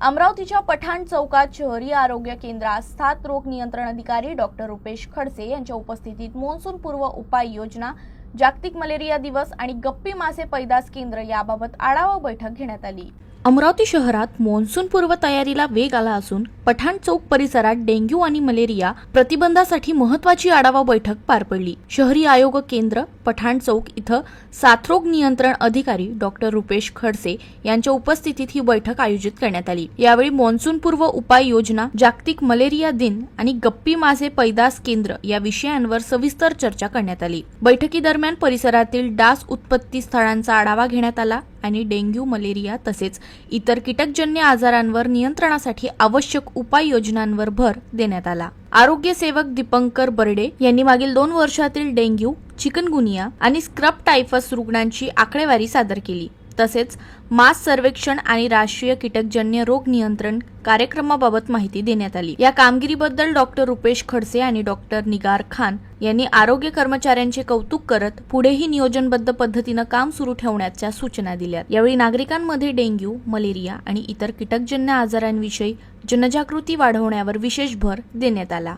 अमरावतीच्या पठाण चौकात शहरी आरोग्य केंद्रात साथ रोग नियंत्रण अधिकारी डॉक्टर रुपेश खडसे यांच्या उपस्थितीत मान्सून पूर्व उपाय योजना, जागतिक मलेरिया दिवस आणि गप्पी मासे पैदास केंद्र याबाबत आढावा बैठक घेण्यात आली। अमरावती शहरात मान्सून पूर्व तयारीला वेग आला असून पठाण चौक परिसरात डेंग्यू आणि मलेरिया प्रतिबंधासाठी महत्त्वाची आढावा बैठक पार पडली। शहरी आरोग्य केंद्र पठाण चौक इथं साथरोग नियंत्रण अधिकारी डॉक्टर रुपेश खडसे यांच्या उपस्थितीत ही बैठक आयोजित करण्यात आली। यावेळी मान्सून पूर्व उपाय योजना, जागतिक मलेरिया दिन आणि गप्पी मासे पैदास केंद्र या विषयांवर सविस्तर चर्चा करण्यात आली। बैठकीदरम्यान परिसरातील डास उत्पत्ती स्थळांचा आढावा घेण्यात आला आणि डेंग्यू, मलेरिया तसेच इतर कीटकजन्य आजारांवर नियंत्रणासाठी आवश्यक उपाययोजनांवर भर देण्यात आला। आरोग्य सेवक दीपंकर बर्डे यांनी मागील 2 वर्षातील डेंग्यू, चिकनगुनिया आणि स्क्रब टायफस रुग्णांची आकडेवारी सादर केली। तसेच मास सर्वेक्षण आणि राष्ट्रीय कीटकजन्य रोग नियंत्रण कार्यक्रमाबाबत माहिती देण्यात आली। या कामगिरीबद्दल डॉक्टर रुपेश खडसे आणि डॉक्टर निगार खान यांनी आरोग्य कर्मचाऱ्यांचे कौतुक करत पुढेही नियोजनबद्ध पद्धतीने काम सुरू ठेवण्याच्या सूचना दिल्या। यावेळी नागरिकांमध्ये डेंग्यू, मलेरिया आणि इतर कीटकजन्य आजारांविषयी जनजागृती वाढवण्यावर विशेष भर देण्यात आला।